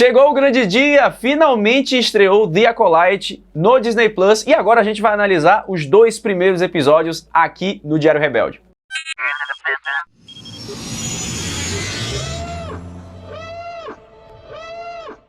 Chegou o grande dia, finalmente estreou The Acolyte no Disney Plus e agora a gente vai analisar os 2 primeiros episódios aqui no Diário Rebelde.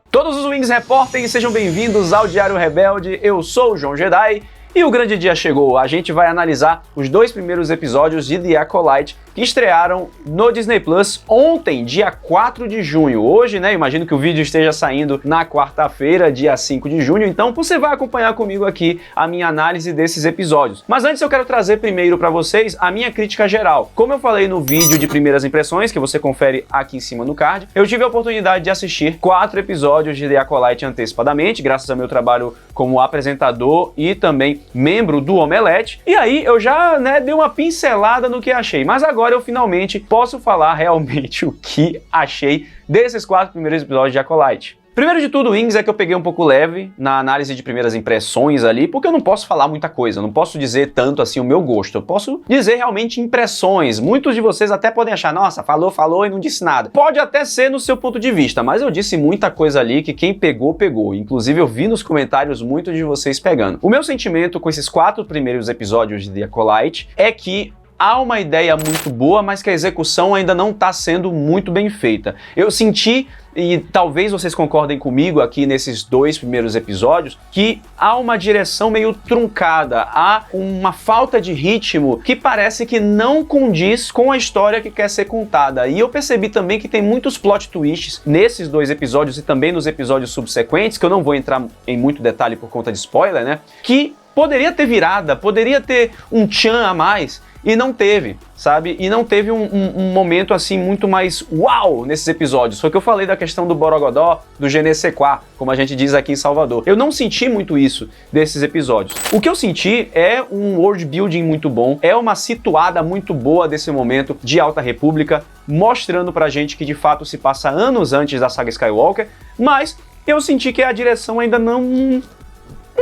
Todos os Wings reportem, sejam bem-vindos ao Diário Rebelde, eu sou o João Jedi e o grande dia chegou, a gente vai analisar os 2 primeiros episódios de The Acolyte que estrearam no Disney Plus ontem, dia 4 de junho. Hoje, né, imagino que o vídeo esteja saindo na quarta-feira, dia 5 de junho, então você vai acompanhar comigo aqui a minha análise desses episódios. Mas antes eu quero trazer primeiro para vocês a minha crítica geral. Como eu falei no vídeo de primeiras impressões, que você confere aqui em cima no card, eu tive a oportunidade de assistir 4 episódios de The Acolyte antecipadamente, graças ao meu trabalho como apresentador e também membro do Omelete, e aí eu já, dei uma pincelada no que achei, mas agora eu finalmente posso falar realmente o que achei desses 4 primeiros episódios de Acolyte. Primeiro de tudo, Wings, é que eu peguei um pouco leve na análise de primeiras impressões ali, porque eu não posso falar muita coisa, eu não posso dizer tanto assim o meu gosto, eu posso dizer realmente impressões. Muitos de vocês até podem achar, nossa, falou e não disse nada. Pode até ser no seu ponto de vista, mas eu disse muita coisa ali que quem pegou, pegou. Inclusive eu vi nos comentários muitos de vocês pegando. O meu sentimento com esses 4 primeiros episódios de The Acolyte é que há uma ideia muito boa, mas que a execução ainda não está sendo muito bem feita. Eu senti, e talvez vocês concordem comigo aqui nesses 2 primeiros episódios, que há uma direção meio truncada, há uma falta de ritmo que parece que não condiz com a história que quer ser contada. E eu percebi também que tem muitos plot twists nesses 2 episódios e também nos episódios subsequentes, que eu não vou entrar em muito detalhe por conta de spoiler, né? Que poderia ter virada, poderia ter um tchan a mais, e não teve, sabe? E não teve um momento assim muito mais uau nesses episódios. Foi o que eu falei da questão do Borogodó, do je ne sais quoi, como a gente diz aqui em Salvador. Eu não senti muito isso desses episódios. O que eu senti é um world building muito bom, é uma situada muito boa desse momento de Alta República, mostrando pra gente que de fato se passa anos antes da saga Skywalker, mas eu senti que a direção ainda não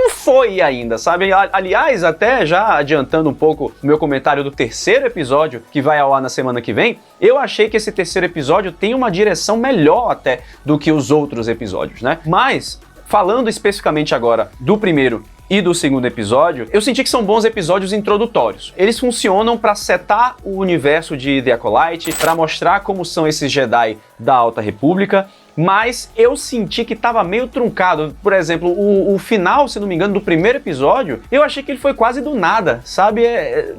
foi ainda, sabe? Aliás, até já adiantando um pouco o meu comentário do 3º episódio, que vai ao ar na semana que vem, eu achei que esse 3º episódio tem uma direção melhor até do que os outros episódios, né? Mas, falando especificamente agora do primeiro e do 2º episódio, eu senti que são bons episódios introdutórios. Eles funcionam para setar o universo de The Acolyte, para mostrar como são esses Jedi da Alta República, mas eu senti que tava meio truncado. Por exemplo, o final, se não me engano, do primeiro episódio, eu achei que ele foi quase do nada, sabe?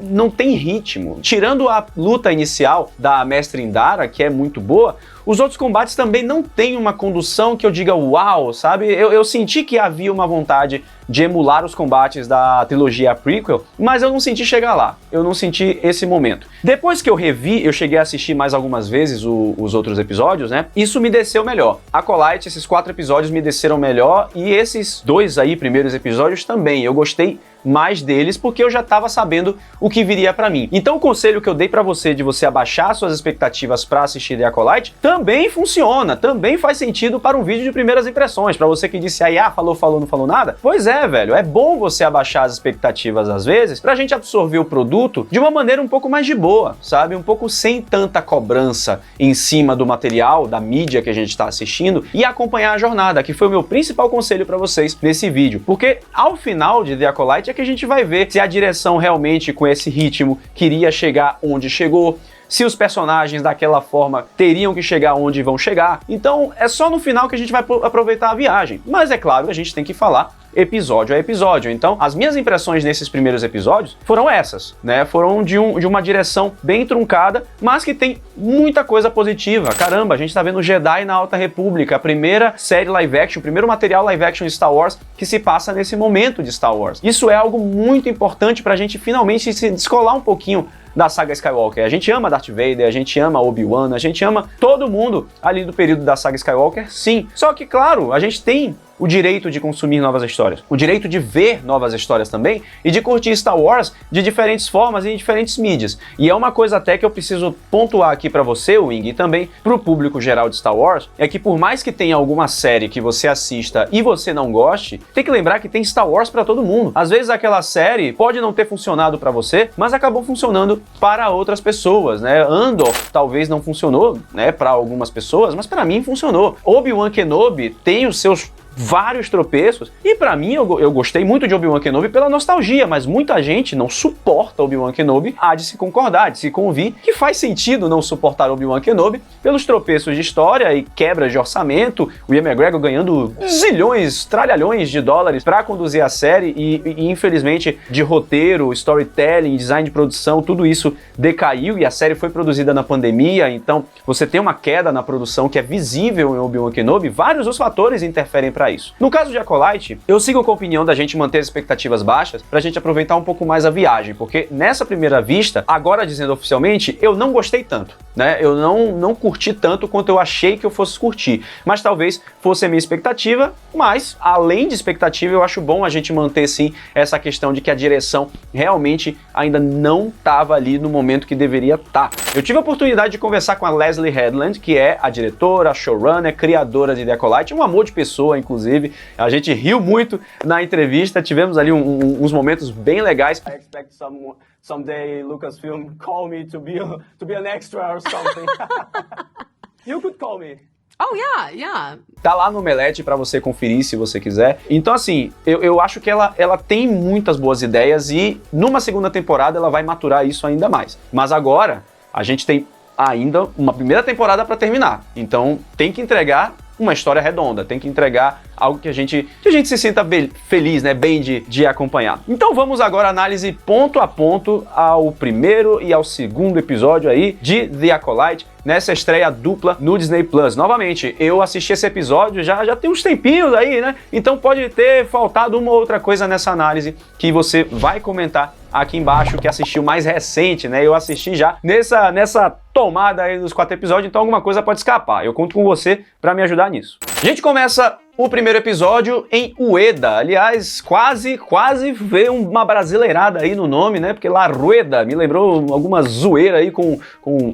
Não tem ritmo. Tirando a luta inicial da Mestre Indara, que é muito boa, os outros combates também não têm uma condução que eu diga uau, sabe? Eu senti que havia uma vontade de emular os combates da trilogia prequel, mas eu não senti chegar lá, eu não senti esse momento. Depois que eu revi, eu cheguei a assistir mais algumas vezes os outros episódios, né? Isso me desceu melhor. Acolyte, esses 4 episódios me desceram melhor e esses 2 aí primeiros episódios também. Eu gostei mais deles porque eu já estava sabendo o que viria pra mim. Então o conselho que eu dei pra você de você abaixar suas expectativas pra assistir The Acolyte também funciona, também faz sentido para um vídeo de primeiras impressões. Pra você que disse aí, falou, não falou nada. Pois é, velho, é bom você abaixar as expectativas às vezes pra gente absorver o produto de uma maneira um pouco mais de boa, sabe? Um pouco sem tanta cobrança em cima do material, da mídia que a gente tá assistindo e acompanhar a jornada, que foi o meu principal conselho pra vocês nesse vídeo. Porque ao final de The Acolyte é que a gente vai ver se a direção realmente com esse ritmo queria chegar onde chegou, se os personagens daquela forma teriam que chegar onde vão chegar. Então é só no final que a gente vai aproveitar a viagem. Mas é claro, a gente tem que falar episódio a episódio. Então, as minhas impressões nesses primeiros episódios foram essas, né? Foram de uma direção bem truncada, mas que tem muita coisa positiva. Caramba, a gente tá vendo Jedi na Alta República, a primeira série live action, o primeiro material live action de Star Wars que se passa nesse momento de Star Wars. Isso é algo muito importante pra gente finalmente se descolar um pouquinho da saga Skywalker. A gente ama Darth Vader, a gente ama Obi-Wan, a gente ama todo mundo ali do período da saga Skywalker, sim. Só que, claro, a gente tem o direito de consumir novas histórias, o direito de ver novas histórias também e de curtir Star Wars de diferentes formas e em diferentes mídias. E é uma coisa até que eu preciso pontuar aqui pra você, Wing, e também pro público geral de Star Wars, é que por mais que tenha alguma série que você assista e você não goste, tem que lembrar que tem Star Wars pra todo mundo. Às vezes aquela série pode não ter funcionado pra você, mas acabou funcionando para outras pessoas, né? Andor talvez não funcionou, né, para algumas pessoas, mas para mim funcionou. Obi-Wan Kenobi tem os seus vários tropeços, e pra mim eu gostei muito de Obi-Wan Kenobi pela nostalgia, mas muita gente não suporta Obi-Wan Kenobi, há de se concordar, de se convir, que faz sentido não suportar Obi-Wan Kenobi pelos tropeços de história e quebras de orçamento, o Ian McGregor ganhando zilhões, tralhalhões de dólares pra conduzir a série e infelizmente de roteiro, storytelling, design de produção, tudo isso decaiu e a série foi produzida na pandemia, então você tem uma queda na produção que é visível em Obi-Wan Kenobi, vários os fatores interferem pra isso. No caso de Acolyte, eu sigo com a opinião da gente manter as expectativas baixas pra gente aproveitar um pouco mais a viagem, porque nessa primeira vista, agora dizendo oficialmente, eu não gostei tanto, né? Eu não curti tanto quanto eu achei que eu fosse curtir, mas talvez fosse a minha expectativa, mas além de expectativa, eu acho bom a gente manter sim essa questão de que a direção realmente ainda não estava ali no momento que deveria estar. Eu tive a oportunidade de conversar com a Leslie Headland, que é a diretora, a showrunner, criadora de The Acolyte, um amor de pessoa, inclusive. A gente riu muito na entrevista, tivemos ali uns momentos bem legais. I expect someday Lucasfilm call me to be an extra or something. You could call me. Oh, yeah. Tá lá no Omelete pra você conferir se você quiser. Então, assim, eu acho que ela tem muitas boas ideias e numa segunda temporada ela vai maturar isso ainda mais. Mas agora, a gente tem ainda uma primeira temporada pra terminar. Então, tem que entregar uma história redonda, tem que entregar algo que a gente se sinta feliz, né, bem de acompanhar. Então vamos agora análise ponto a ponto ao primeiro e ao segundo episódio aí de The Acolyte, nessa estreia dupla no Disney Plus. Novamente, eu assisti esse episódio já tem uns tempinhos aí, né, então pode ter faltado uma ou outra coisa nessa análise que você vai comentar aqui embaixo, que assistiu mais recente, né, eu assisti já nessa tomada aí dos 4 episódios, então alguma coisa pode escapar. Eu conto com você para me ajudar nisso. A gente começa o primeiro episódio em Ueda, aliás, quase veio uma brasileirada aí no nome, né, porque La Rueda me lembrou alguma zoeira aí com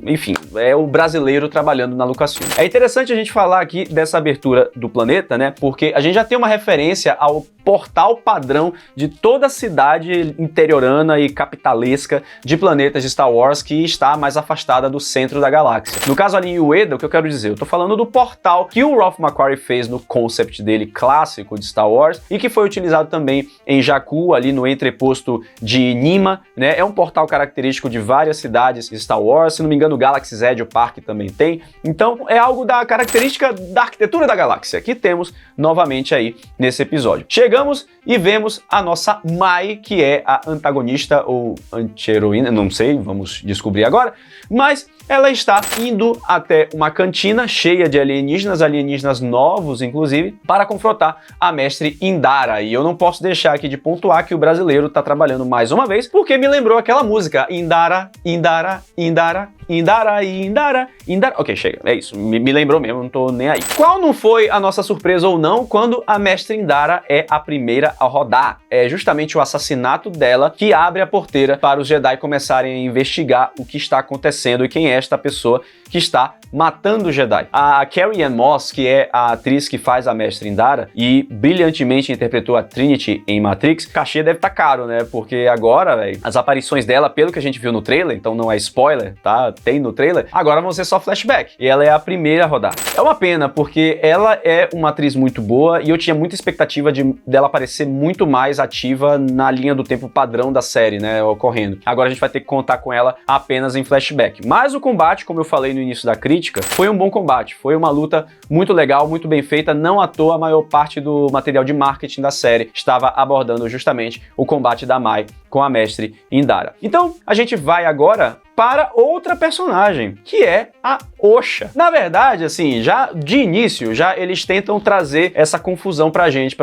enfim, é o brasileiro trabalhando na Lucasfilm. É interessante a gente falar aqui dessa abertura do planeta, né, porque a gente já tem uma referência ao portal padrão de toda a cidade interiorana e capitalesca de planetas de Star Wars que está mais afastada do centro da galáxia. No caso ali em Ueda, o que eu quero dizer? Eu tô falando do portal que o Ralph McQuarrie fez no concept dele clássico de Star Wars e que foi utilizado também em Jakku, ali no entreposto de Nima, né? É um portal característico de várias cidades de Star Wars, se não me engano o Galaxy's Edge, o parque também tem. Então é algo da característica da arquitetura da galáxia que temos novamente aí nesse episódio. Chegamos e vemos a nossa Mai, que é a antagonista ou anti-heroína, não sei, vamos descobrir agora, mas ela está indo até uma cantina cheia de alienígenas novos, inclusive, para confrontar a mestre Indara. E eu não posso deixar aqui de pontuar que o brasileiro está trabalhando mais uma vez, porque me lembrou aquela música, Indara, Indara, Indara, Indara, Indara, Indara. Ok, chega, é isso, me lembrou mesmo, não tô nem aí. Qual não foi a nossa surpresa ou não quando a mestre Indara é a primeira a rodar? É justamente o assassinato dela que abre a porteira para os Jedi começarem a investigar o que está acontecendo e quem é esta pessoa que está matando o Jedi. A Carrie-Anne Moss, que é a atriz que faz a mestre Indara e brilhantemente interpretou a Trinity em Matrix, o cachê deve estar caro, né? Porque agora, véio, as aparições dela, pelo que a gente viu no trailer, então não é spoiler, tá? Tem no trailer, agora vão ser só flashback. E ela é a primeira a rodar. É uma pena, porque ela é uma atriz muito boa e eu tinha muita expectativa dela aparecer muito mais ativa na linha do tempo padrão da série, né? Ocorrendo. Agora a gente vai ter que contar com ela apenas em flashback. Mas o combate, como eu falei no início da crítica, foi um bom combate. Foi uma luta muito legal, muito bem feita. Não à toa, a maior parte do material de marketing da série estava abordando justamente o combate da Mai com a mestre Indara. Então, a gente vai agora para outra personagem, que é a Osha. Na verdade, assim, já de início, já eles tentam trazer essa confusão pra gente,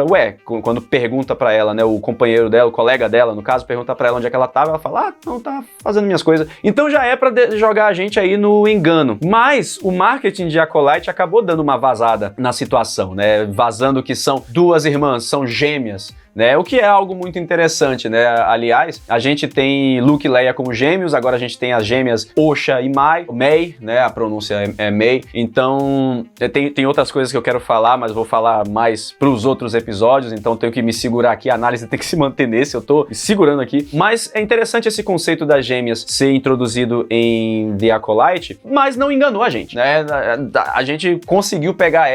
quando pergunta pra ela, né, o companheiro dela, o colega dela, no caso, pergunta pra ela onde é que ela tava, ela fala, não, tá fazendo minhas coisas. Então já é pra jogar a gente aí no engano. Mas o marketing de Acolyte acabou dando uma vazada na situação, né, vazando que são duas irmãs, são gêmeas, né? O que é algo muito interessante, né? Aliás, a gente tem Luke e Leia como gêmeos, agora a gente tem as gêmeas Osha e May, né? A pronúncia é May. Então, tem outras coisas que eu quero falar, mas vou falar mais pros outros episódios, então tenho que me segurar aqui, a análise tem que se manter nesse, eu tô me segurando aqui. Mas é interessante esse conceito das gêmeas ser introduzido em The Acolyte, mas não enganou a gente, né? A gente conseguiu pegar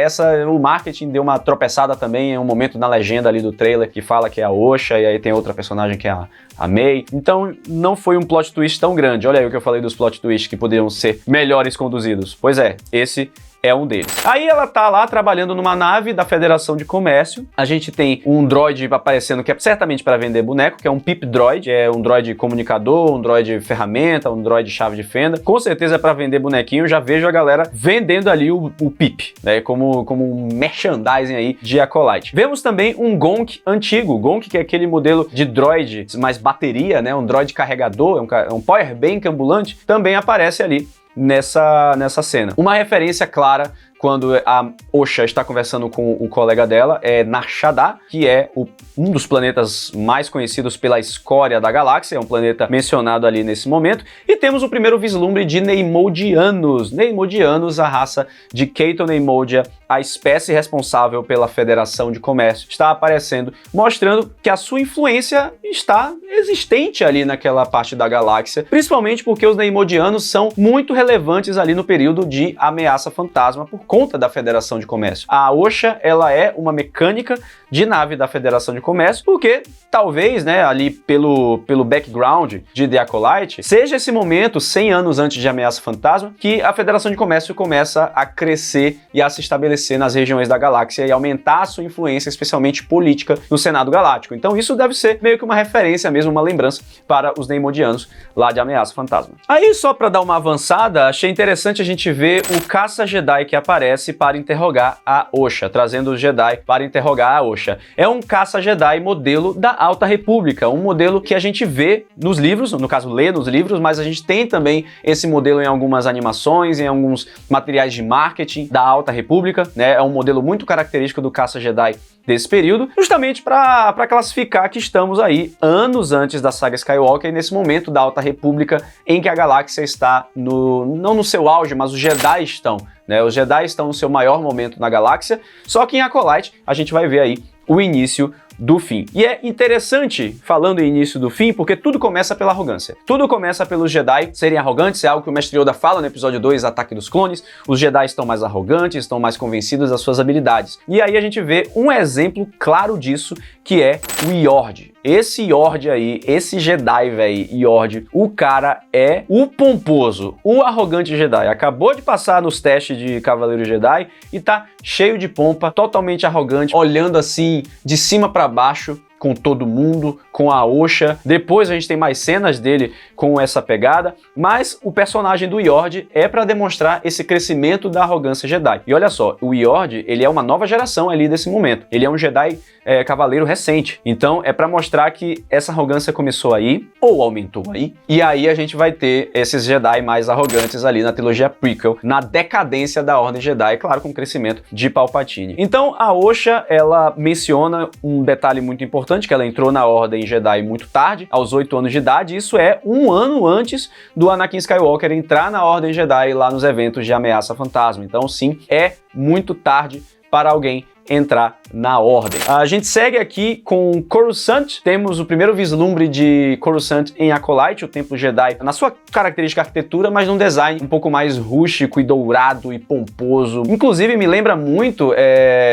o marketing deu uma tropeçada também em um momento na legenda ali do trailer, que fala que é a Osha, e aí tem outra personagem que é a May. Então, não foi um plot twist tão grande. Olha aí o que eu falei dos plot twists que poderiam ser melhores conduzidos. Pois é, esse é um deles. Aí ela tá lá trabalhando numa nave da Federação de Comércio. A gente tem um droid aparecendo que é certamente para vender boneco, que é um Pip Droid, é um droid comunicador, um droid ferramenta, um droid chave de fenda. Com certeza é para vender bonequinho. Já vejo a galera vendendo ali o Pip, né, como um merchandising aí de Acolyte. Vemos também um Gonk antigo, Gonk que é aquele modelo de droid mais bateria, né, um droid carregador, é um power bank ambulante, também aparece ali nessa cena. Uma referência clara quando a Osha está conversando com o colega dela é Nar Shaddaa, que é um dos planetas mais conhecidos pela escória da galáxia, é um planeta mencionado ali nesse momento, e temos o primeiro vislumbre de Neimoidianos. Neimoidianos, a raça de Cato Neimoidia, a espécie responsável pela Federação de Comércio, está aparecendo, mostrando que a sua influência está existente ali naquela parte da galáxia, principalmente porque os Neimoidianos são muito relevantes ali no período de ameaça fantasma por conta da Federação de Comércio. A Osha, ela é uma mecânica de nave da Federação de Comércio, porque talvez, né, ali pelo background de The Acolyte, seja esse momento, 100 anos antes de Ameaça Fantasma, que a Federação de Comércio começa a crescer e a se estabelecer nas regiões da galáxia e aumentar a sua influência, especialmente política, no Senado Galáctico. Então isso deve ser meio que uma referência mesmo, uma lembrança para os Neimoidianos lá de Ameaça Fantasma. Aí, só para dar uma avançada, achei interessante a gente ver o Caça Jedi que aparece para interrogar a Osha, trazendo os Jedi para interrogar a Osha. É um Caça Jedi modelo da Alta República, um modelo que a gente vê nos livros, no caso lê nos livros, mas a gente tem também esse modelo em algumas animações, em alguns materiais de marketing da Alta República, né? É um modelo muito característico do Caça Jedi desse período, justamente para classificar que estamos aí anos antes da saga Skywalker, nesse momento da Alta República em que a galáxia está não no seu auge, mas os Jedi estão, né? Os Jedi estão no seu maior momento na galáxia, só que em Acolyte a gente vai ver aí o início do fim. E é interessante, falando em início do fim, porque tudo começa pela arrogância. Tudo começa pelos Jedi serem arrogantes, é algo que o Mestre Yoda fala no episódio 2, Ataque dos Clones. Os Jedi estão mais arrogantes, estão mais convencidos das suas habilidades. E aí a gente vê um exemplo claro disso, que é o Yord. Esse Yord aí, esse Jedi, velho, Yord, o cara é o pomposo, o arrogante Jedi. Acabou de passar nos testes de Cavaleiro Jedi e tá cheio de pompa, totalmente arrogante, olhando assim de cima pra baixo, com todo mundo, com a Osha. Depois a gente tem mais cenas dele com essa pegada, mas o personagem do Yord é para demonstrar esse crescimento da arrogância Jedi. E olha só, o Yord, ele é uma nova geração ali desse momento. Ele é um Jedi cavaleiro recente. Então é para mostrar que essa arrogância começou aí, ou aumentou aí, e aí a gente vai ter esses Jedi mais arrogantes ali na trilogia prequel, na decadência da Ordem Jedi, claro, com o crescimento de Palpatine. Então a Osha, ela menciona um detalhe muito importante, que ela entrou na Ordem Jedi muito tarde, aos 8 anos de idade. Isso é um ano antes do Anakin Skywalker entrar na Ordem Jedi lá nos eventos de Ameaça Fantasma. Então sim, é muito tarde para alguém entrar na Ordem. A gente segue aqui com Coruscant. Temos o primeiro vislumbre de Coruscant em Acolyte, o Templo Jedi, na sua característica arquitetura, mas num design um pouco mais rústico e dourado e pomposo. Inclusive, me lembra muito,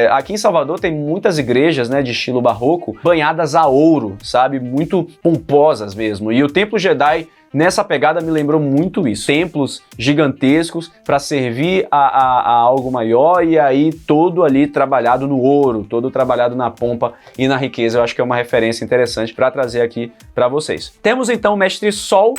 aqui em Salvador tem muitas igrejas, né, de estilo barroco, banhadas a ouro, sabe? Muito pomposas mesmo. E o Templo Jedi nessa pegada me lembrou muito isso. Templos gigantescos para servir a algo maior e aí todo ali trabalhado no ouro, todo trabalhado na pompa e na riqueza. Eu acho que é uma referência interessante para trazer aqui para vocês. Temos então o Mestre Sol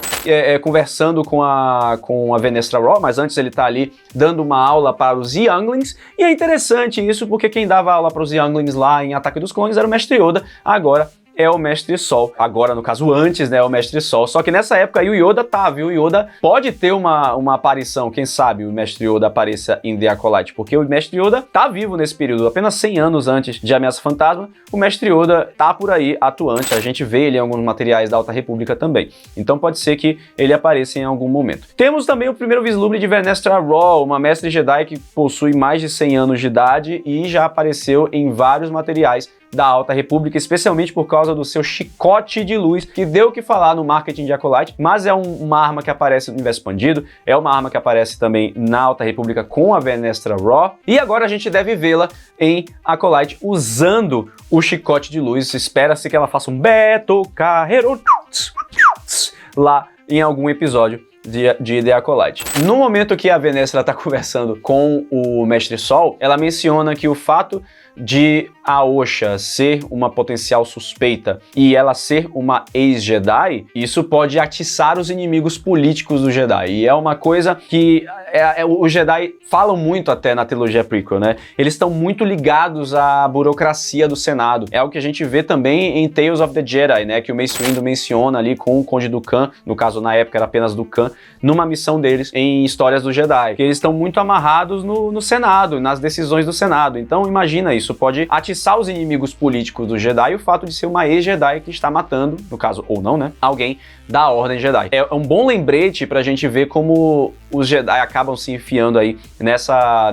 conversando com a Venestra Raw, mas antes ele tá ali dando uma aula para os Younglings, e é interessante isso porque quem dava aula para os Younglings lá em Ataque dos Clones era o Mestre Yoda, agora é o Mestre Sol. Agora, no caso, antes, né, é o Mestre Sol. Só que nessa época aí o Yoda tá, viu? O Yoda pode ter uma aparição, quem sabe o Mestre Yoda apareça em The Acolyte, porque o Mestre Yoda tá vivo nesse período, apenas 100 anos antes de Ameaça Fantasma, o Mestre Yoda tá por aí atuante, a gente vê ele em alguns materiais da Alta República também. Então pode ser que ele apareça em algum momento. Temos também o primeiro vislumbre de Venestra Raw, uma Mestre Jedi que possui mais de 100 anos de idade e já apareceu em vários materiais da Alta República, especialmente por causa do seu chicote de luz, que deu o que falar no marketing de Acolyte, mas é uma arma que aparece no universo expandido, é uma arma que aparece também na Alta República com a Venestra Raw, e agora a gente deve vê-la em Acolyte usando o chicote de luz. Espera-se que ela faça um Beto Carreiro lá em algum episódio de The Acolyte. No momento que a Venestra está conversando com o Mestre Sol, ela menciona que o fato de a Osha ser uma potencial suspeita e ela ser uma ex-Jedi, isso pode atiçar os inimigos políticos do Jedi. E é uma coisa que os Jedi falam muito até na trilogia prequel, né? Eles estão muito ligados à burocracia do Senado. É o que a gente vê também em Tales of the Jedi, né? Que o Mace Windu menciona ali com o Conde Dooku, no caso na época era apenas Dooku, numa missão deles em Histórias do Jedi. Que eles estão muito amarrados no Senado, nas decisões do Senado. Então imagina isso, pode atiçar os inimigos políticos do Jedi e o fato de ser uma ex-Jedi que está matando, no caso, ou não, né? Alguém da Ordem Jedi. É um bom lembrete pra gente ver como os Jedi acabam se enfiando aí nessa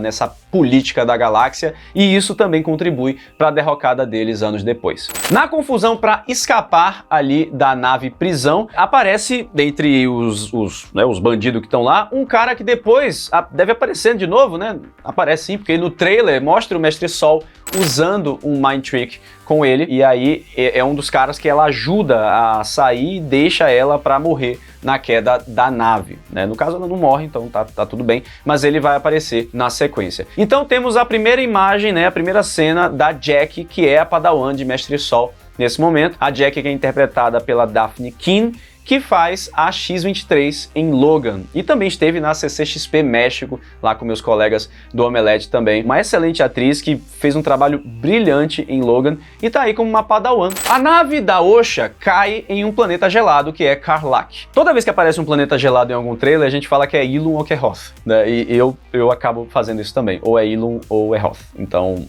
política da galáxia, e isso também contribui para a derrocada deles anos depois. Na confusão para escapar ali da nave prisão, aparece, dentre os bandidos que estão lá, um cara que depois deve aparecer de novo, né? Aparece sim, porque no trailer mostra o Mestre Sol usando um Mind Trick com ele, e aí é um dos caras que ela ajuda a sair e deixa ela para morrer na queda da nave, né? No caso ela não morre, então tá tudo bem, mas ele vai aparecer na sequência. Então temos a primeira imagem, né, a primeira cena da Jack, que é a Padawan de Mestre Sol nesse momento. A Jack que é interpretada pela Daphne Keane, que faz a X-23 em Logan, e também esteve na CCXP México, lá com meus colegas do Omelete também. Uma excelente atriz que fez um trabalho brilhante em Logan e tá aí como uma Padawan. A nave da Osha cai em um planeta gelado que é Karlak. Toda vez que aparece um planeta gelado em algum trailer, a gente fala que é Ilum ou que é Hoth, né? E eu acabo fazendo isso também, ou é Ilum ou é Hoth, então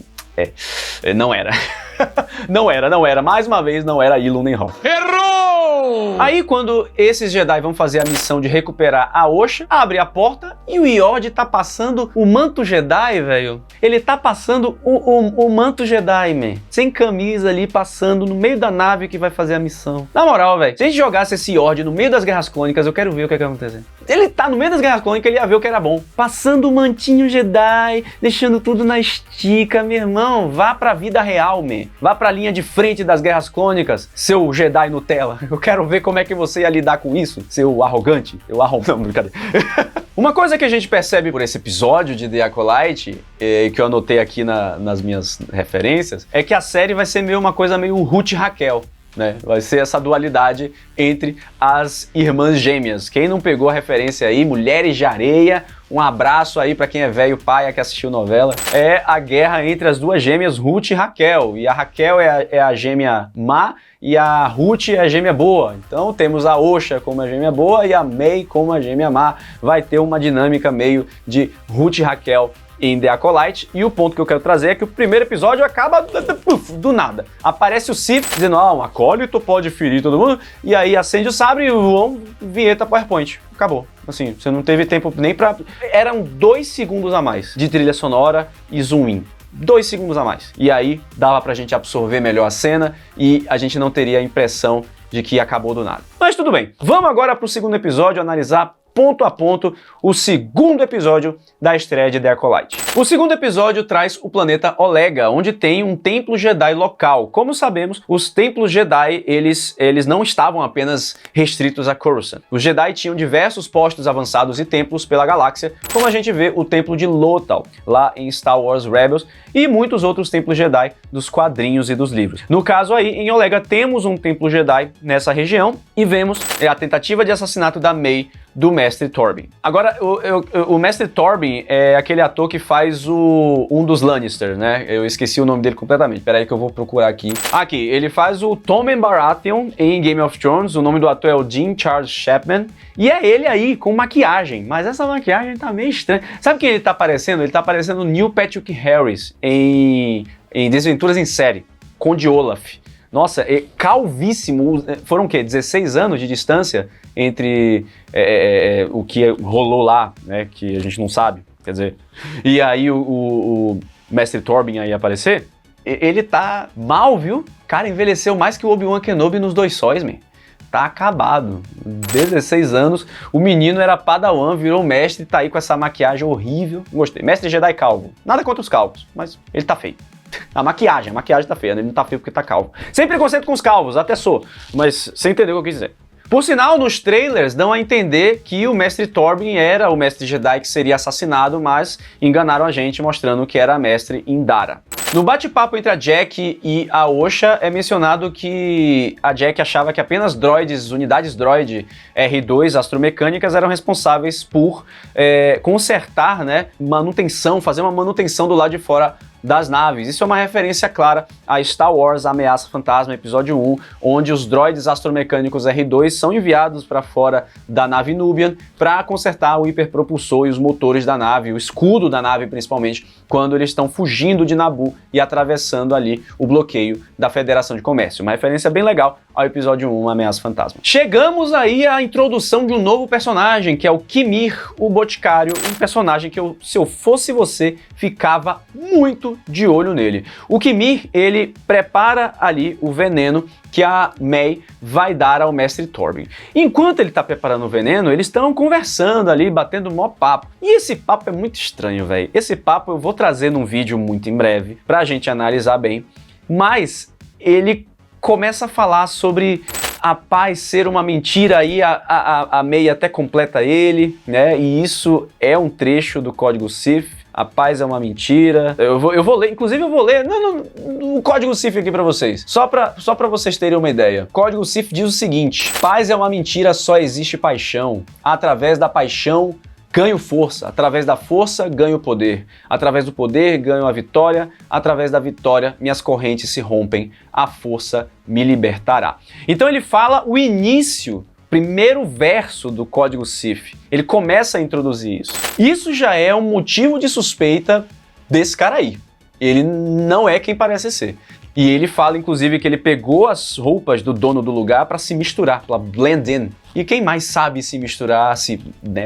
não era. não era, mais uma vez não era Ilum nem Hoth. Errou! Aí quando esses Jedi vão fazer a missão de recuperar a Osha, abre a porta e o Yoda tá passando o manto Jedi, velho. Ele tá passando o manto Jedi, man. Sem camisa ali, passando no meio da nave que vai fazer a missão. Na moral, velho, se a gente jogasse esse Yoda no meio das Guerras Clônicas, eu quero ver o que é que vai acontecer. Ele tá no meio das Guerras Clônicas, ele ia ver o que era bom. Passando o mantinho Jedi, deixando tudo na estica, meu irmão. Vá pra vida real, man. Vá pra linha de frente das Guerras Clônicas, seu Jedi Nutella. Eu quero ver como é que você ia lidar com isso, seu arrogante. Não, brincadeira. Uma coisa que a gente percebe por esse episódio de The Acolyte, que eu anotei aqui nas minhas referências, é que a série vai ser uma coisa meio Ruth e Raquel, né? Vai ser essa dualidade entre as irmãs gêmeas. Quem não pegou a referência aí, Mulheres de Areia, um abraço aí pra quem é velho paia que assistiu novela. É a guerra entre as duas gêmeas Ruth e Raquel. E a Raquel é a gêmea má e a Ruth é a gêmea boa. Então temos a Osha como a gêmea boa e a May como a gêmea má. Vai ter uma dinâmica meio de Ruth e Raquel em The Acolyte, e o ponto que eu quero trazer é que o primeiro episódio acaba do nada. Aparece o Sith dizendo, um acólito pode ferir todo mundo, e aí acende o sabre e vinheta PowerPoint. Acabou. Assim, você não teve tempo nem pra... Eram 2 segundos a mais de trilha sonora e zoom in. 2 segundos a mais. E aí dava pra gente absorver melhor a cena e a gente não teria a impressão de que acabou do nada. Mas tudo bem. Vamos agora pro segundo episódio analisar ponto a ponto o segundo episódio da estreia de The Acolyte. O segundo episódio traz o planeta Olega, onde tem um templo Jedi local. Como sabemos, os templos Jedi, eles não estavam apenas restritos a Coruscant. Os Jedi tinham diversos postos avançados e templos pela galáxia, como a gente vê o templo de Lothal, lá em Star Wars Rebels, e muitos outros templos Jedi dos quadrinhos e dos livros. No caso aí, em Olega, temos um templo Jedi nessa região e vemos a tentativa de assassinato da May do Mestre Torben. Agora, o Mestre Torben é aquele ator que faz um dos Lannister, né? Eu esqueci o nome dele completamente. Pera aí que eu vou procurar aqui. Aqui, ele faz o Tommen Baratheon em Game of Thrones. O nome do ator é o Dean Charles Chapman. E é ele aí, com maquiagem. Mas essa maquiagem tá meio estranha. Sabe quem ele tá parecendo? Ele tá parecendo o Neil Patrick Harris em Desventuras em Série, Conde Olaf. Nossa, é calvíssimo. Foram o quê? 16 anos de distância entre o que rolou lá, né? Que a gente não sabe, quer dizer. E aí o Mestre Torben aí aparecer, ele tá mal, viu? Cara, envelheceu mais que o Obi-Wan Kenobi nos Dois Sóis, man. Tá acabado. 16 anos, o menino era padawan, virou mestre, tá aí com essa maquiagem horrível. Gostei. Mestre Jedi calvo. Nada contra os calvos, mas ele tá feio. A maquiagem tá feia, né? Ele não tá feio porque tá calvo. Sem preconceito com os calvos, até sou, mas você entendeu o que eu quis dizer. Por sinal, nos trailers dão a entender que o Mestre Torben era o Mestre Jedi que seria assassinado, mas enganaram a gente mostrando que era a Mestre Indara. No bate-papo entre a Jack e a Osha é mencionado que a Jack achava que apenas droids, unidades droid R2 astromecânicas eram responsáveis por consertar, né, manutenção, fazer uma manutenção do lado de fora das naves. Isso é uma referência clara a Star Wars Ameaça Fantasma, episódio 1, onde os droids astromecânicos R2 são enviados para fora da nave Nubian para consertar o hiperpropulsor e os motores da nave, o escudo da nave principalmente, quando eles estão fugindo de Naboo e atravessando ali o bloqueio da Federação de Comércio. Uma referência bem legal ao episódio 1, Ameaça Fantasma. Chegamos aí à introdução de um novo personagem, que é o Qimir, o Boticário, um personagem que se eu fosse você, ficava muito de olho nele. O Qimir, ele prepara ali o veneno que a May vai dar ao Mestre Torben. Enquanto ele tá preparando o veneno, eles estão conversando ali, batendo mó papo. E esse papo é muito estranho, velho. Esse papo eu vou trazer num vídeo muito em breve, pra gente analisar bem. Mas ele começa a falar sobre a paz ser uma mentira, aí a May até completa ele, né? E isso é um trecho do Código Sith. A paz é uma mentira. Eu vou ler, inclusive eu vou ler o Código Sith aqui pra vocês. Só pra vocês terem uma ideia. O Código Sith diz o seguinte: paz é uma mentira, só existe paixão. Através da paixão, ganho força. Através da força, ganho poder. Através do poder, ganho a vitória. Através da vitória, minhas correntes se rompem. A força me libertará. Então ele fala o início, primeiro verso do Código Sith. Ele começa a introduzir isso. Isso já é um motivo de suspeita desse cara aí. Ele não é quem parece ser. E ele fala, inclusive, que ele pegou as roupas do dono do lugar para se misturar, para blend in. E quem mais sabe se misturar,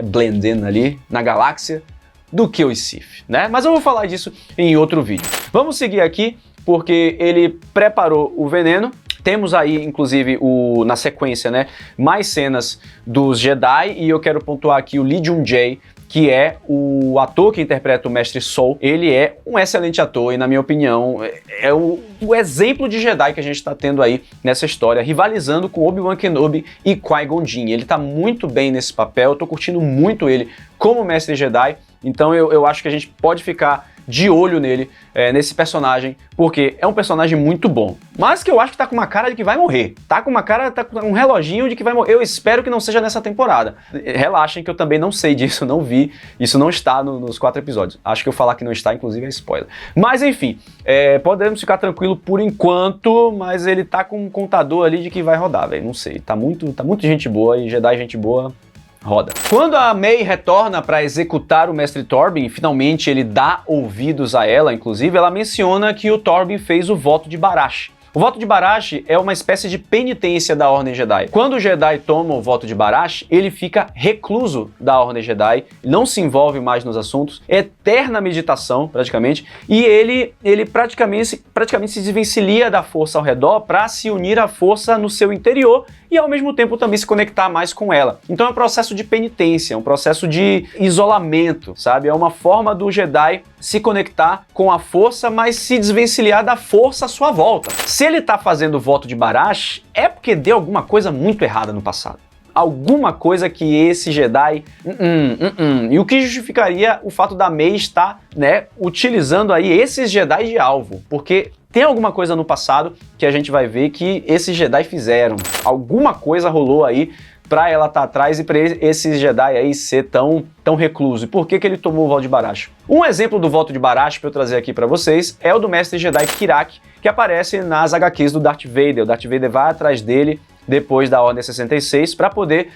blend in ali na galáxia, do que os Sith, né? Mas eu vou falar disso em outro vídeo. Vamos seguir aqui, porque ele preparou o veneno. Temos aí, inclusive, na sequência, né, mais cenas dos Jedi, e eu quero pontuar aqui o Lee Jung-jae, que é o ator que interpreta o Mestre Sol. Ele é um excelente ator e, na minha opinião, é o exemplo de Jedi que a gente está tendo aí nessa história, rivalizando com Obi-Wan Kenobi e Qui-Gon Jinn. Ele tá muito bem nesse papel, eu tô curtindo muito ele como Mestre Jedi, então eu acho que a gente pode ficar de olho nele, nesse personagem, porque é um personagem muito bom, mas que eu acho que tá com uma cara de que vai morrer, tá com um reloginho de que vai morrer. Eu espero que não seja nessa temporada. Relaxem que eu também não sei disso, não vi, isso não está nos 4 episódios. Acho que eu falar que não está, inclusive, é spoiler. Mas enfim, podemos ficar tranquilo por enquanto, mas ele tá com um contador ali de que vai rodar, velho, não sei, tá muito gente boa, e Jedi gente boa roda. Quando a May retorna para executar o Mestre Torben, finalmente ele dá ouvidos a ela, inclusive, ela menciona que o Torben fez o voto de Barash. O voto de Barash é uma espécie de penitência da Ordem Jedi. Quando o Jedi toma o voto de Barash, ele fica recluso da Ordem Jedi, não se envolve mais nos assuntos, eterna meditação, praticamente, e ele praticamente se desvencilha da força ao redor para se unir à força no seu interior e ao mesmo tempo também se conectar mais com ela. Então é um processo de penitência, um processo de isolamento, sabe? É uma forma do Jedi se conectar com a força, mas se desvencilhar da força à sua volta. Se ele tá fazendo o voto de Barash, é porque deu alguma coisa muito errada no passado. Alguma coisa que esse Jedi... E o que justificaria o fato da Mei estar, né, utilizando aí esses Jedi de alvo, porque tem alguma coisa no passado que a gente vai ver que esses Jedi fizeram. Alguma coisa rolou aí pra ela estar atrás e pra esses Jedi aí ser tão recluso. E por que ele tomou o voto de Barash? Um exemplo do voto de Barash pra eu trazer aqui pra vocês é o do mestre Jedi Kirak, que aparece nas HQs do Darth Vader. O Darth Vader vai atrás dele depois da Ordem 66 para poder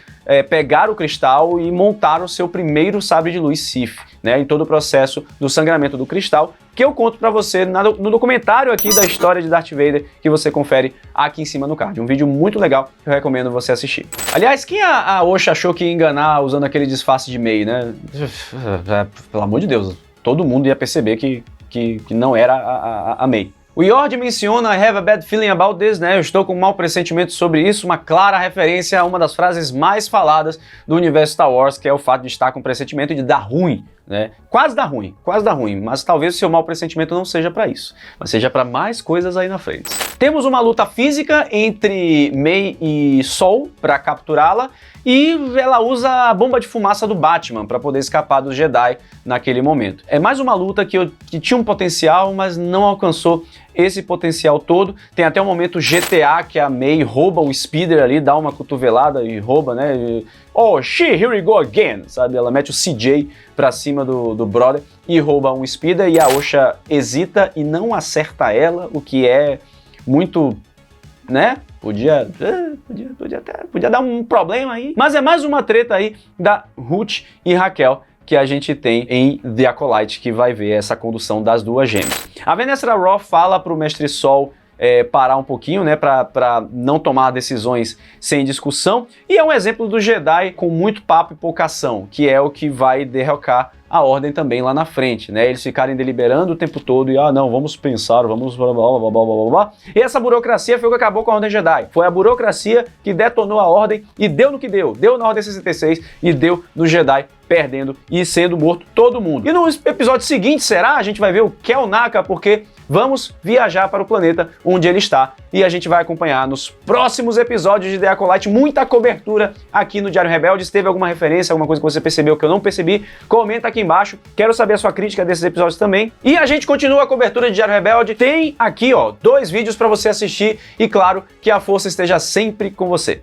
pegar o cristal e montar o seu primeiro sabre de luz Sith, né, em todo o processo do sangramento do cristal, que eu conto para você no documentário aqui da história de Darth Vader, que você confere aqui em cima no card. Um vídeo muito legal que eu recomendo você assistir. Aliás, quem a Osha achou que ia enganar usando aquele disfarce de Mei, né? Pelo amor de Deus, todo mundo ia perceber que não era a Mei. O Yord menciona I have a bad feeling about this, né? Eu estou com um mau pressentimento sobre isso, uma clara referência a uma das frases mais faladas do universo Star Wars, que é o fato de estar com pressentimento de dar ruim, né? Quase dá ruim, mas talvez o seu mau pressentimento não seja para isso, mas seja para mais coisas aí na frente. Temos uma luta física entre Mei e Sol para capturá-la, e ela usa a bomba de fumaça do Batman para poder escapar dos Jedi naquele momento. É mais uma luta que tinha um potencial, mas não alcançou esse potencial todo. Tem até um momento GTA que a Mei rouba o Speeder ali, dá uma cotovelada e rouba, né? Oh, here we go again, sabe? Ela mete o CJ pra cima do brother e rouba um Speeder, e a Osha hesita e não acerta ela, o que é muito, né? Podia dar um problema aí. Mas é mais uma treta aí da Ruth e Raquel que a gente tem em The Acolyte, que vai ver essa condução das duas gêmeas. A Venestra Raw fala pro Mestre Sol parar um pouquinho, né, para não tomar decisões sem discussão, e é um exemplo do Jedi com muito papo e pouca ação, que é o que vai derrocar a Ordem também lá na frente, né, eles ficarem deliberando o tempo todo e, não, vamos pensar, vamos blá blá blá blá blá blá, e essa burocracia foi o que acabou com a Ordem Jedi, foi a burocracia que detonou a Ordem e deu no que deu na Ordem 66 e deu no Jedi perdendo e sendo morto todo mundo. E no episódio seguinte, será? A gente vai ver o Kel Naka, porque vamos viajar para o planeta onde ele está e a gente vai acompanhar nos próximos episódios de The Acolyte muita cobertura aqui no Diário Rebelde. Se teve alguma referência, alguma coisa que você percebeu que eu não percebi, comenta aqui embaixo. Quero saber a sua crítica desses episódios também. E a gente continua a cobertura de Diário Rebelde. Tem aqui, 2 vídeos para você assistir e claro, que a força esteja sempre com você.